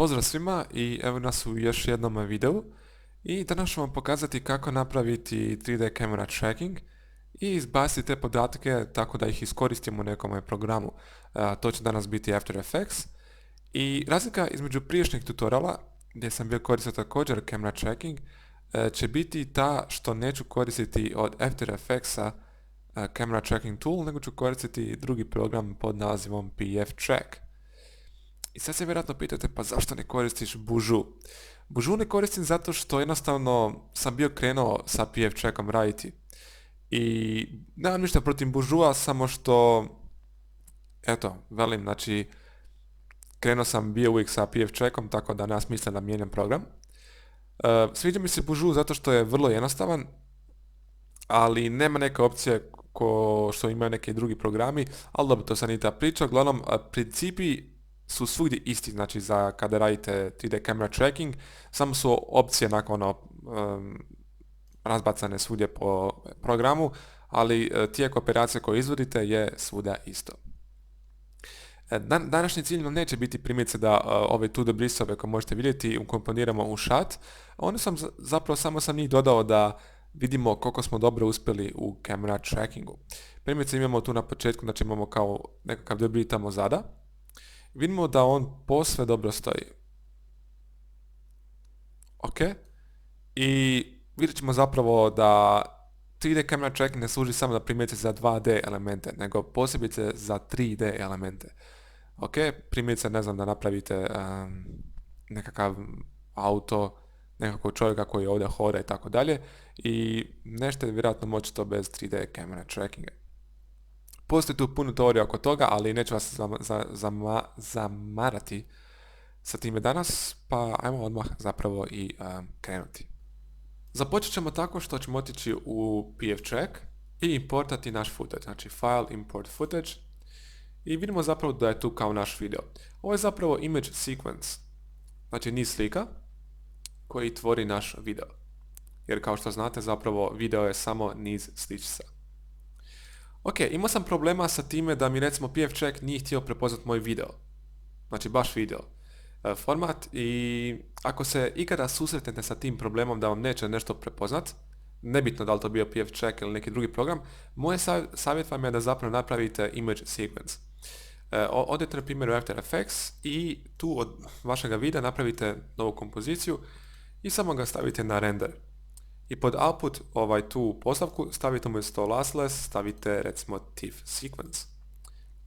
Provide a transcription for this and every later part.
Pozdrav svima i evo nas u još jednom videu i danas ću vam pokazati kako napraviti 3D camera tracking i izbaciti te podatke tako da ih iskoristimo u nekom programu. To će danas biti After Effects i razlika između prijašnjeg tutoriala gdje sam bio koristio također camera tracking će biti ta što neću koristiti od After Effectsa camera tracking tool, nego ću koristiti drugi program pod nazivom PF Track. I sad se vjerojatno pitate, pa zašto ne koristiš Bužu? Bužu ne koristim zato što jednostavno sam bio krenuo sa PF Trackom raditi. I nemam ništa protiv Bužua, samo što, eto, velim, znači, krenuo sam bio uvijek sa PF Trackom, tako da nema smisla da mijenjam program. Sviđa mi se Bužu zato što je vrlo jednostavan, ali nema neke opcije ko što imaju neki drugi programi, ali dobro, to sam i ta priča. Uglavnom, principi su svugdje isti, znači za kada radite 3D camera tracking, samo su opcije razbacane svugdje po programu, ali tijek operacije koje izvodite je svuda isto. Današnji cilj nam neće biti primjerice da ove to-do brisove koje možete vidjeti ukomponiramo u šat. Ono sam zapravo samo sam njih dodao da vidimo koliko smo dobro uspjeli u camera trackingu. Primjerice imamo tu na početku, znači imamo kao nekakav debris tamo zada. Vidimo da on posve dobro stoji. Ok. I vidjet ćemo zapravo da 3D camera tracking ne služi samo da primjerice za 2D elemente, nego posebice za 3D elemente. Ok, primjerice ne znam da napravite nekakav auto, nekakvog čovjeka koji ovdje hoda i tako dalje i nećete vjerojatno moći to bez 3D camera trackinga. Postoji tu puno teorija oko toga, ali neću vas zamarati sa time danas, pa ajmo odmah zapravo i krenuti. Započet ćemo tako što ćemo otići u PF Track i importati naš footage, znači file import footage i vidimo zapravo da je tu kao naš video. Ovo je zapravo image sequence, znači niz slika koji tvori naš video. Jer kao što znate zapravo video je samo niz sličica. Ok, imao sam problema sa time da mi recimo PF Track nije htio prepoznat moj video. Znači baš video format i ako se ikada susretnete sa tim problemom da vam neće nešto prepoznat, nebitno da li to bio PF Track ili neki drugi program, moj savjet vam je da zapravo napravite image sequence. Odete na primjer u After Effects i tu od vašega videa napravite novu kompoziciju i samo ga stavite na render. I pod output tu postavku stavite umjesto lossless, stavite recimo TIFF sequence.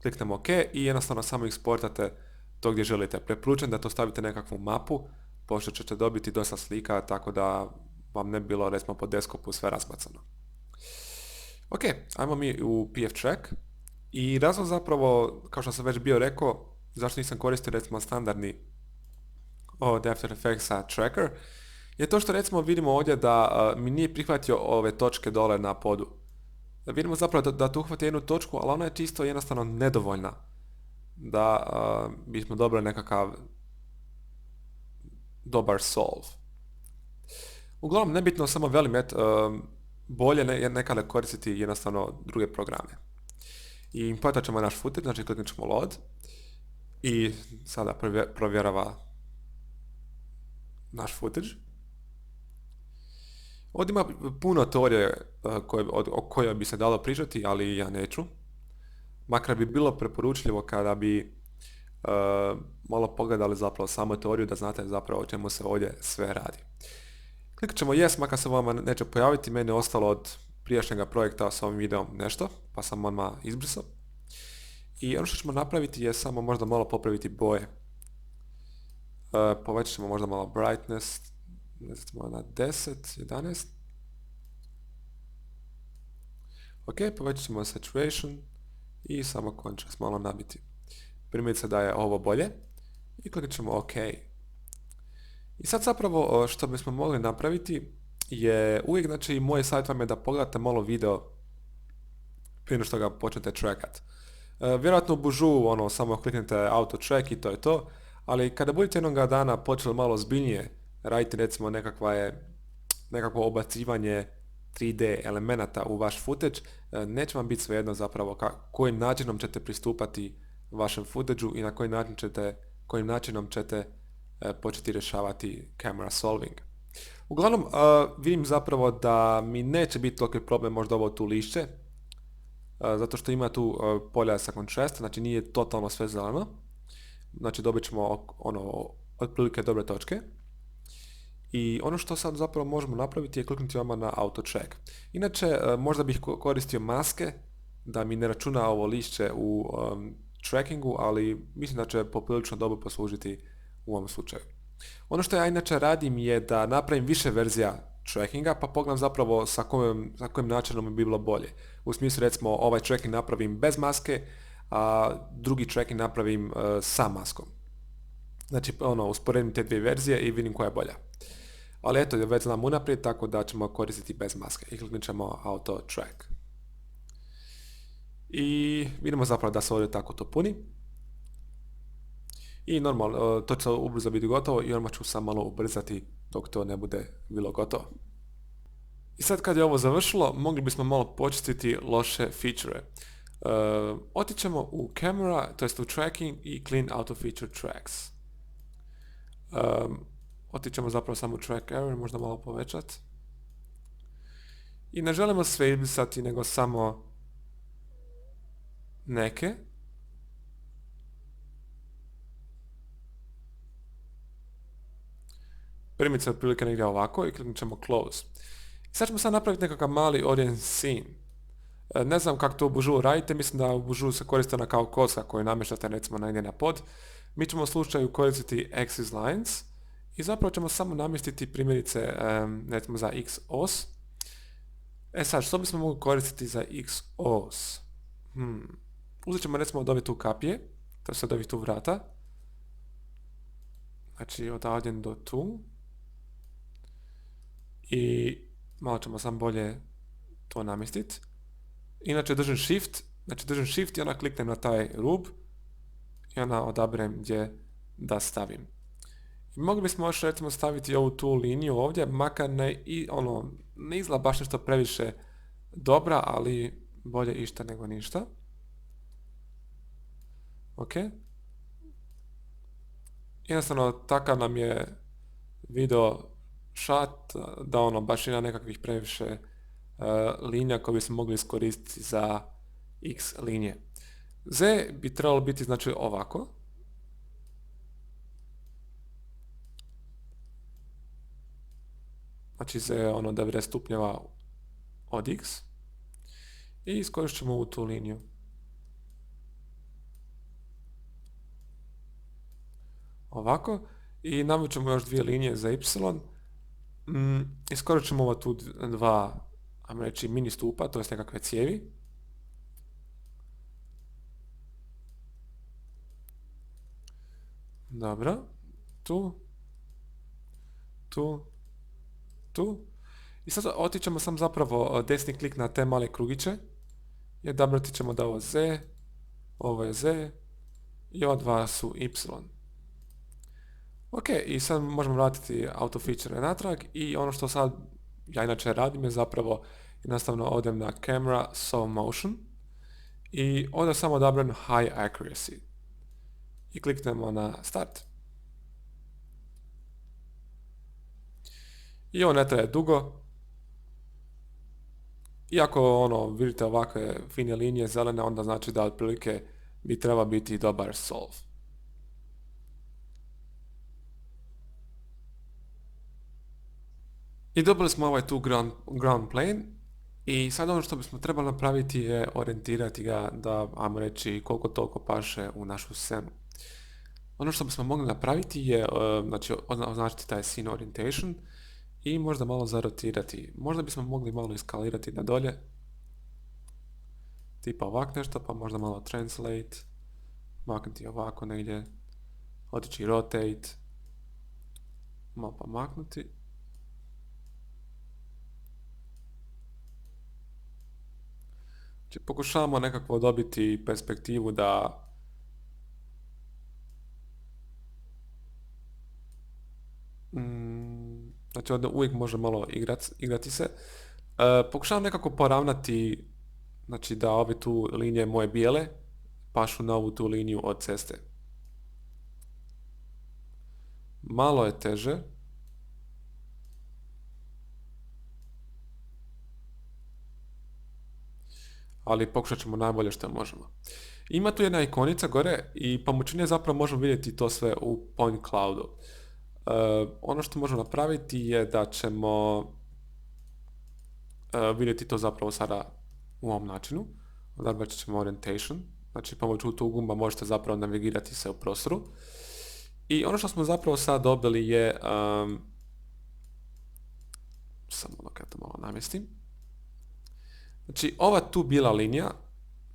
Kliknemo OK i jednostavno samo eksportate to gdje želite. Preporučujem da to stavite nekakvu mapu, pošto ćete dobiti dosta slika, tako da vam ne bi bilo recimo po desktopu sve razbacano. Ok, ajmo mi u PF Track. I razlog zapravo, kao što sam već bio rekao, zašto nisam koristio recimo standardni od After Effectsa tracker, je to što recimo vidimo ovdje da mi nije prihvatio ove točke dole na podu. Da vidimo zapravo da tu uhvati jednu točku, ali ona je čisto jednostavno nedovoljna da bismo dobili nekakav dobar solve. Uglavnom, nebitno, samo velim, bolje nekada koristiti jednostavno druge programe. I importat ćemo naš footage, znači kliknut ćemo load i sada provjerava naš footage. Ovdje ima puno teorije o kojoj bi se dalo pričati, ali ja neću. Makar bi bilo preporučljivo kada bi malo pogledali zapravo samo teoriju da znate zapravo o čemu se ovdje sve radi. Kliknut ćemo yes, makar se vama neće pojaviti, meni je ostalo od prijašnjega projekta s ovim videom nešto, pa sam odmah izbrisao. I ono što ćemo napraviti je samo možda malo popraviti boje. Povećat ćemo možda malo brightness, recimo na 10, 11. Ok, povećat ćemo saturation i samo contrast malo nabiti. Primjerice da je ovo bolje i kliknut ćemo OK. I sad zapravo što bismo mogli napraviti je uvijek, znači moj savjet vam je da pogledate malo video prije što ga počnete trackat. Vjerojatno u Bužu samo kliknete auto track i to je to, ali kada budete jednoga dana počeli malo zbiljnije raditi recimo nekakvo obacivanje 3D elemenata u vaš footage, neće vam biti svejedno zapravo kojim načinom ćete pristupati vašem footage-u i na kojim načinom ćete početi rješavati camera solving. Uglavnom, vidim zapravo da mi neće biti toliki problem možda ovo tu lišće, zato što ima tu polja sa kontrasta, znači nije totalno sve zeleno. Znači dobit ćemo otprilike dobre točke. I ono što sad zapravo možemo napraviti je kliknuti odmah na auto track. Inače, možda bih koristio maske da mi ne računa ovo lišće u trackingu, ali mislim da će poprilično dobro poslužiti u ovom slučaju. Ono što ja inače radim je da napravim više verzija trackinga, pa pogledam zapravo sa kojim načinom bi bilo bolje. U smislu, recimo, ovaj tracking napravim bez maske, a drugi tracking napravim sa maskom. Znači, usporedim te dvije verzije i vidim koja je bolja. Ali eto, već znam unaprijed, tako da ćemo koristiti bez maske i kliknut ćemo auto track. I vidimo zapravo da se ovdje tako to puni. I normalno, to će ubrzo biti gotovo i odmah ću sam malo ubrzati dok to ne bude bilo gotovo. I sad kad je ovo završilo, mogli bismo malo počistiti loše feature. Otićemo u camera, to jest u tracking i clean auto feature tracks. Otićemo zapravo samo track error, možda malo povećati. I ne želimo sve izbrisati, nego samo neke. Primiti se otprilike negdje ovako i kliknut ćemo close. I sad ćemo sad napraviti nekakav mali audience scene. Ne znam kako to u Bužu radite, mislim da u Bužu se koristi ona kao koska koju namještate recimo negdje na pod. Mi ćemo u slučaju koristiti axis lines i zapravo ćemo samo namjestiti primjerice recimo za x os. Sad, što bismo mogli koristiti za x os? Uzet ćemo recimo od ove tu kapije, to je od ovih tu vrata. Znači od ovdje do tu. I malo ćemo sam bolje to namjestiti. Inače držim shift i onda kliknem na taj rub i onda odaberem gdje da stavim. I mogli bismo još recimo staviti ovu tu liniju ovdje, makar ne izgleda baš nešto previše dobra, ali bolje išta nego ništa. Ok. Jednostavno takav nam je video shot da baš ima nekakvih previše linija koje bismo mogli iskoristiti za x linije. Z bi trebalo biti znači ovako. Znači Z je 90 stupnjeva od x. I iskoristit ćemo ovu tu liniju. Ovako. I navući ćemo još dvije linije za y. Iskoristit ćemo ova tu dva, ajmo reći, mini stupa, to je nekakve cijevi. Dobro. Tu. I sad otićemo sam zapravo desni klik na te male krugiće. I odabrati ćemo da ovo je z i ova dva su y. Ok, i sad možemo vratiti auto feature natrag i ono što sad ja inače radim je zapravo jednostavno odem na camera, saw motion i ovdje samo odabrem high accuracy i kliknemo na start. I ovo ne traje dugo. Iako vidite ovakve fine linije zelene, onda znači da otprilike bi treba biti dobar solve. I dobili smo ovaj tu ground plane i sad ono što bismo trebali napraviti je orijentirati ga da, ajmo reći, koliko toliko paše u našu scenu. Ono što bismo mogli napraviti je označiti taj scene orientation i možda malo zarotirati. Možda bismo mogli malo iskalirati na dolje. Tipa ovak nešto, pa možda malo translate. Maknuti ovako negdje. Otići rotate. Malo pa maknuti. Znači pokušavamo nekako dobiti perspektivu da znači onda uvijek može malo igrati se. Pokušavam nekako poravnati, znači da ove tu linije moje bijele pašu na ovu tu liniju od ceste. malo je teže. Ali pokušat ćemo najbolje što možemo. Ima tu jedna ikonica gore i pomoću nje zapravo možemo vidjeti to sve u point cloudu. Ono što možemo napraviti je da ćemo vidjeti to zapravo sada u ovom načinu. Odabrat ćemo orientation, znači pomoću tog gumba možete zapravo navigirati se u prostoru. I ono što smo zapravo sad dobili je, samo dok ja to malo namjestim. Znači ova tu bijela linija,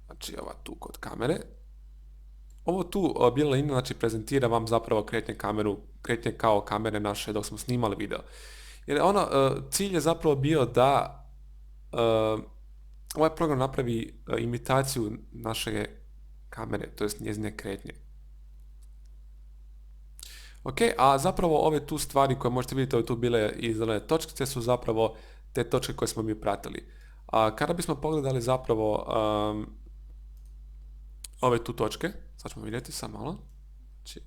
znači ova tu kod kamere, ovo tu bijela linija znači prezentira vam zapravo kretnje kao kamere naše dok smo snimali video. Jer ono, cilj je zapravo bio da ovaj program napravi imitaciju naše kamere, to jest njezine kretnje. Ok, a zapravo ove tu stvari koje možete vidjeti, ove tu bile i zelene točkice su zapravo te točke koje smo mi pratili. Kada bismo pogledali zapravo ove tu točke, sad ćemo vidjeti samo malo. Znači,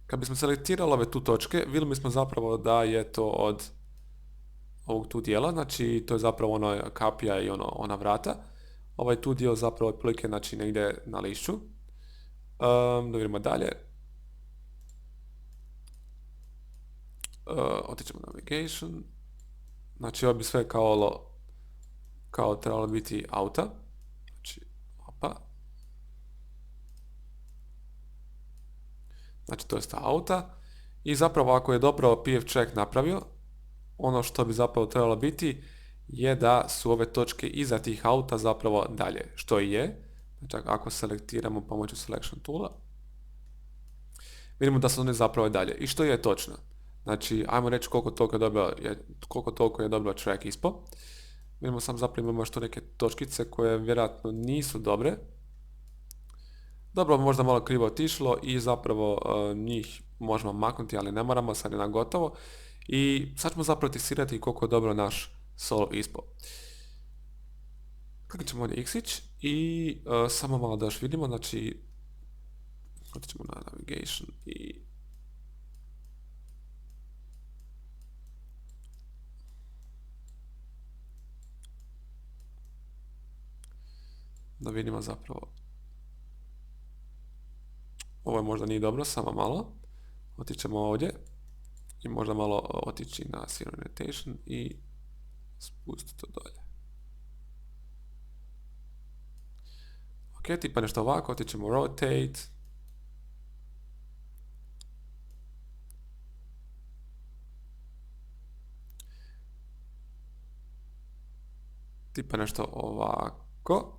kad bismo selektirali ove tu točke, vidjeli bismo zapravo da je to od ovog tu dijela, znači to je zapravo ona kapija i ona vrata. Ovaj tu dio zapravo je otprilike znači negdje na lišću. Da vidimo dalje. Otićemo na navigation. Znači ovo bi sve kao trebalo biti auta. Znači, opa. Znači to je ta auta. I zapravo ako je dobro PF check napravio, ono što bi zapravo trebalo biti je da su ove točke iza tih auta zapravo dalje, što i je. Znači ako selektiramo pomoću selection toola, vidimo da su one zapravo dalje. I što je točno. Znači, ajmo reći koliko toliko je dobio track ispo. Vidimo sam zapravo imamo što neke točkice koje vjerojatno nisu dobre. Dobro, možda malo krivo otišlo i zapravo njih možemo maknuti, ali ne moramo, sad je na gotovo. I sad ćemo zapravo testirati koliko je dobro naš solo ispo. Kliknut ćemo ovdje X-ić i samo malo da još vidimo, znači otićemo na navigation i da vidimo zapravo. Ovo možda nije dobro, samo malo. Otićemo ovdje i možda malo otići na Zero Orientation i spustiti to dolje. Ok, tipa nešto ovako, otićemo Rotate. Tipa nešto ovako.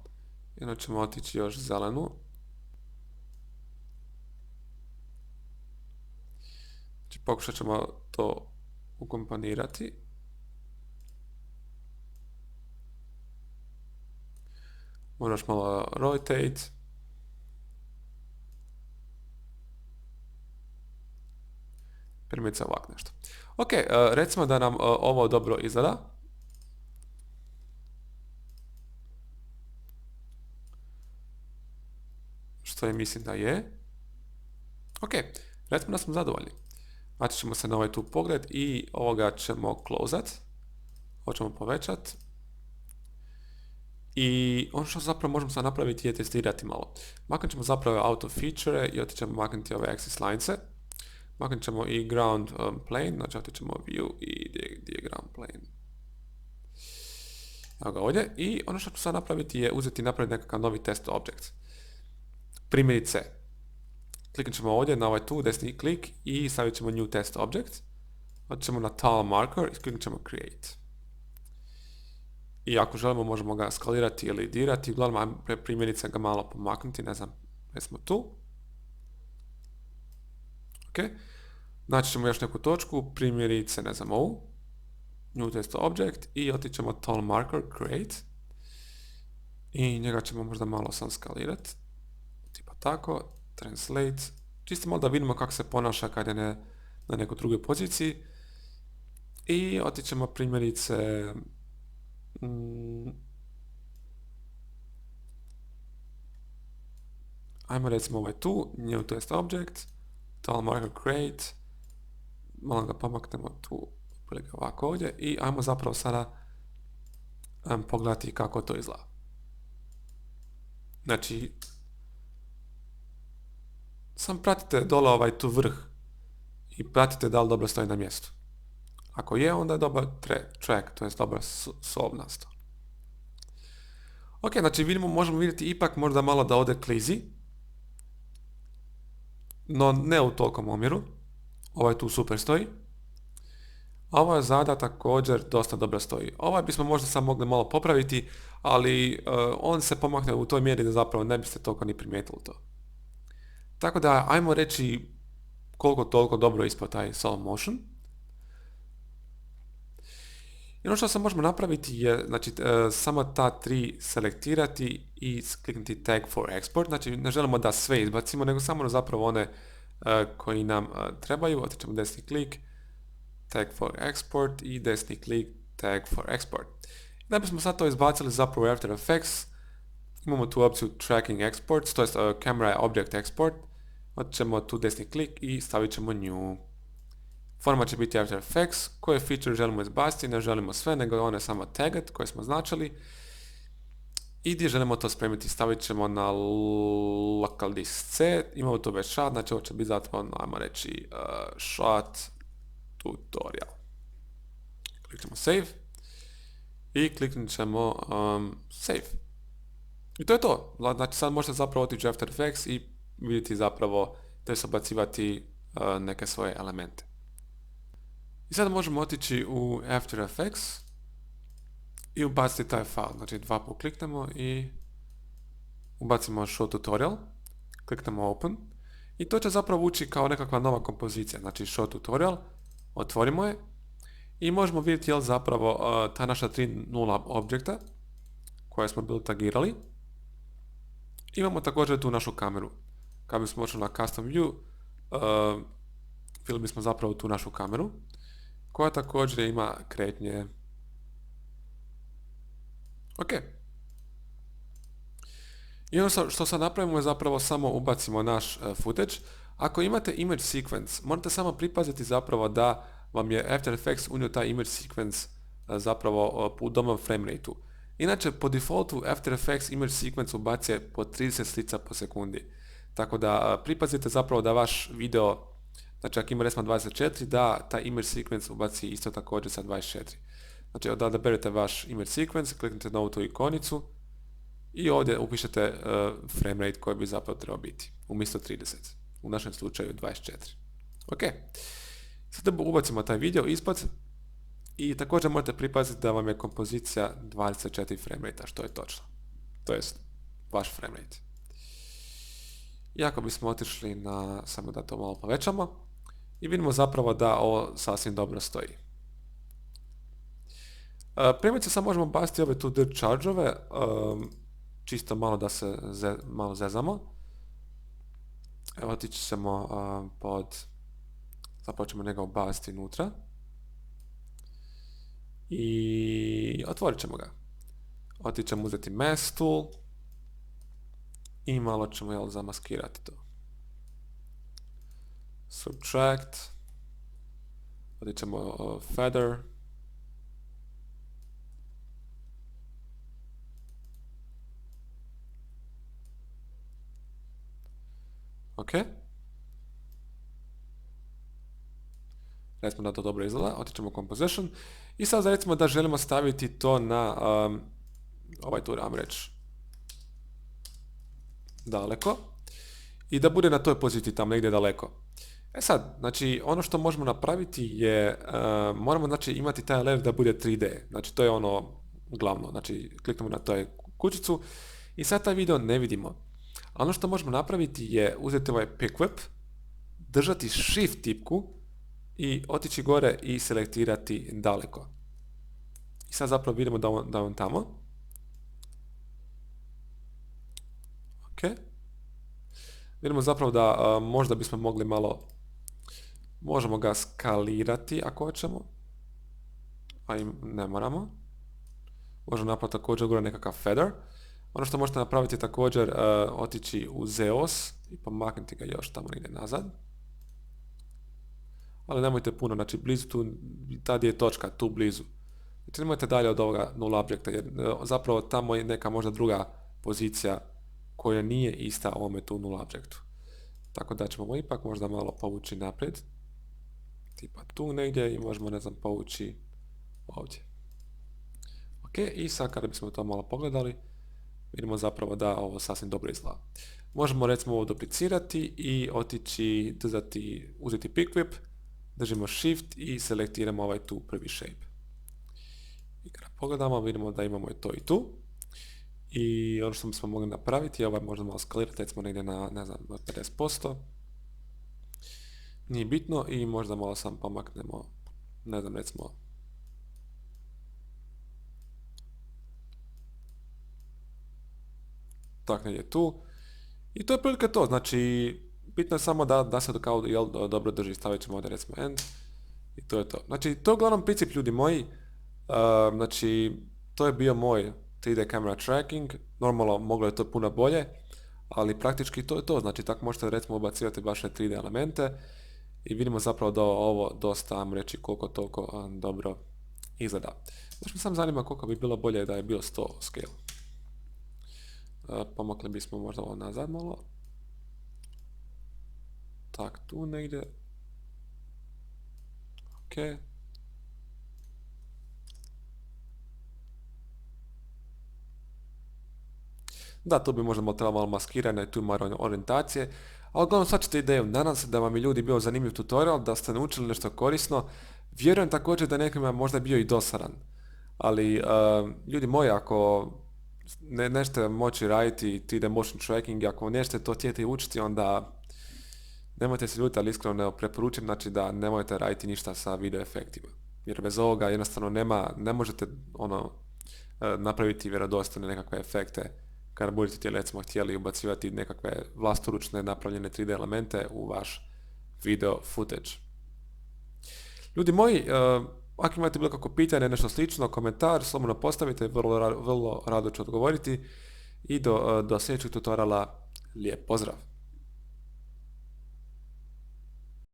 I onda ćemo otići još zelenu. Znači pokušat ćemo to ukomponirati. Možda još malo rotate. Primjerice ovako nešto. Ok, recimo da nam ovo dobro izgleda. Što je mislim da je. Ok, recimo da smo zadovoljni. Znači ćemo se na ovaj tu pogled i ovoga ćemo closat. Ovo ćemo povećat. I ono što zapravo možemo sad napraviti je testirati malo. Maknut ćemo zapravo auto feature i otićemo maknuti ove axis linese. Maknut ćemo i ground plane, znači otićemo view i diagram plane. Evo ga ovdje. I ono što ću sad napraviti je uzeti i napraviti nekakav novi test object. Primjerice, kliknut ćemo ovdje na ovaj tu desni klik i stavit ćemo new test object. Otićemo na tile marker i kliknut ćemo create. I ako želimo možemo ga skalirati ili dirati, uglavnom primjerice ga malo pomaknuti, ne znam, recimo tu. Ok, naći ćemo još neku točku, primjerice, ne znam ovu, new test object i otićemo tile marker, create. I njega ćemo možda malo sam skalirati, tipa tako, translate, čisto malo da vidimo kako se ponaša kad je na nekoj drugoj poziciji. I otićemo primjerice, ajmo recimo ovaj tu, new test object, tile marker create, malo ga pomaknemo tu, ovako ovdje i ajmo zapravo sada pogledati kako to izgleda. Znači, sam pratite dole tu vrh i pratite da li dobro stoji na mjestu. Ako je, onda je dobar track, to je dobar solve nastao. Ok, znači vidimo, možemo vidjeti ipak možda malo da ode klizi, no ne u tolikom omjeru. Ovaj tu super stoji. A ovaj zada također dosta dobro stoji. Ovaj bismo možda sad mogli malo popraviti, ali on se pomakne u toj mjeri da zapravo ne biste toliko ni primijetili to. Tako da, ajmo reći koliko toliko dobro ispao taj solve motion. I ono što sad možemo napraviti je, znači, samo ta tri selektirati i kliknuti tag for export. Znači, ne želimo da sve izbacimo, nego samo zapravo one koji nam trebaju. Otićemo desni klik, tag for export i desni klik, tag for export. Da bismo sad to izbacili zapravo After Effects, imamo tu opciju tracking exports, to jest camera object export. Otićemo tu desni klik i stavit ćemo new. Format će biti After Effects, koje feature želimo izbaciti, ne želimo sve, nego one samo taget koje smo značili. I gdje želimo to spremiti, stavit ćemo na local disk C, imamo tu već shot, znači ovo će biti zapravo, ajmo reći, shot tutorial. Kliknemo save i kliknut ćemo save. I to je to, znači sad možete zapravo otići u After Effects i vidjeti zapravo da se ubacivati neke svoje elemente. I sada možemo otići u After Effects i ubaciti taj file. Znači dva put kliknemo i ubacimo show tutorial, kliknemo open i to će zapravo ući kao nekakva nova kompozicija. Znači show tutorial, otvorimo je i možemo vidjeti je li zapravo ta naša 3.0 objekta koje smo bili tagirali. Imamo također tu našu kameru. Kad bismo ošli na custom view, vidjeli bismo zapravo tu našu kameru koja također ima kretnje. Ok. I ono što sad napravimo je zapravo samo ubacimo naš footage. Ako imate image sequence, morate samo pripaziti zapravo da vam je After Effects unio taj image sequence zapravo u dobrom frame rateu. Inače, po defaultu After Effects image sequence ubacuje po 30 slica po sekundi. Tako da pripazite zapravo da vaš video, znači ako ima recimo 24, da taj image sequence ubaci isto također sa 24. Znači da odaberete vaš image sequence, kliknite na ovu tu ikonicu i ovdje upišete frame rate koji bi zapravo trebao biti, umjesto 30. U našem slučaju 24. Ok. Sada ubacimo taj video ispod i također morate pripaziti da vam je kompozicija 24 frame rate, što je točno. To jest vaš frame rate. I ako bismo otišli na, samo da to malo povećamo, i vidimo zapravo da ovo sasvim dobro stoji. Primjerice sad možemo baciti ove tu dirt charge-ove, čisto malo da se malo zezamo. Evo otići ćemo zapravo ćemo njega ubaciti unutra. I otvorit ćemo ga. Otići ćemo uzeti mask tool i malo ćemo zamaskirati to. Subtract, otići ćemo feather, ok. Recimo da to dobro izgleda, otići ćemo u composition i sad recimo da želimo staviti to na ovaj tu ram reći daleko i da bude na toj poziciji tamo negdje daleko. E sad, znači ono što možemo napraviti je, moramo znači imati taj lev da bude 3D, znači to je ono glavno, znači kliknemo na toj kućicu i sad taj video ne vidimo. A ono što možemo napraviti je uzeti ovaj pick whip, držati shift tipku i otići gore i selektirati daleko. I sad zapravo vidimo da on tamo. Ok. Vidimo zapravo da možda bismo mogli malo, možemo ga skalirati ako hoćemo, a i ne moramo. Možemo napraviti također gore nekakav feather. Ono što možete napraviti je također otići u ZEOS i pomaknuti ga još tamo negdje nazad. ali nemojte puno, znači blizu tu, tad je točka, tu blizu. Znači nemojte dalje od ovoga null objekta, jer zapravo tamo je neka možda druga pozicija koja nije ista ovome tu null objektu. Tako da ćemo ipak možda malo povući naprijed, tipa tu negdje i možemo, ne znam, povući ovdje. Ok, i sad kada bismo to malo pogledali, vidimo zapravo da ovo sasvim dobro izgleda. Možemo recimo ovo duplicirati i otići, uzeti pick whip, držimo shift i selektiramo ovaj tu prvi shape. I kada pogledamo vidimo da imamo i to i tu. I ono što smo mogli napraviti je ovaj možda malo skalirati, recimo negdje na, ne znam, 50%. Nije bitno i možda malo sam pomaknemo, ne znam, recimo tak negdje tu. I to je prilike to, znači bitno je samo da se kao dobro drži, stavit ćemo ovdje recimo end i to je to. Znači to je uglavnom princip, ljudi moji, znači to je bio moj 3D camera tracking, normalno moglo je to puno bolje, ali praktički to je to, znači tako možete recimo ubacivati vaše 3D elemente i vidimo zapravo da ovo dosta, vam reći, koliko toliko dobro izgleda. Znači me sam zanima koliko bi bilo bolje da je bilo 100 scale. Pomakli bismo možda ovo nazad malo. Tak, tu negdje. Ok. Da, tu bi možda trebalo malo maskirane, tu ima orijentacije. Ali uglavnom shvaćate ideju. Nadam se da vam je ljudi bio zanimljiv tutorial, da ste naučili nešto korisno. Vjerujem također da nekima možda bio i dosadan. Ali ljudi moji, ako nećete moći raditi 3D motion tracking, ako nećete to htjeti učiti, onda nemojte se ljutiti, ali iskreno ne preporučujem, znači da nemojte raditi ništa sa video efektima. Jer bez ovoga jednostavno ne možete napraviti vjerodostojne nekakve efekte kada budete recimo htjeli ubacivati nekakve vlastoručne napravljene 3D elemente u vaš video footage. Ljudi moji, ako imate bilo kako pitanje, nešto slično, komentar, slobodno postavite, vrlo rado ću odgovoriti i do sljedećeg tutoriala lijep pozdrav!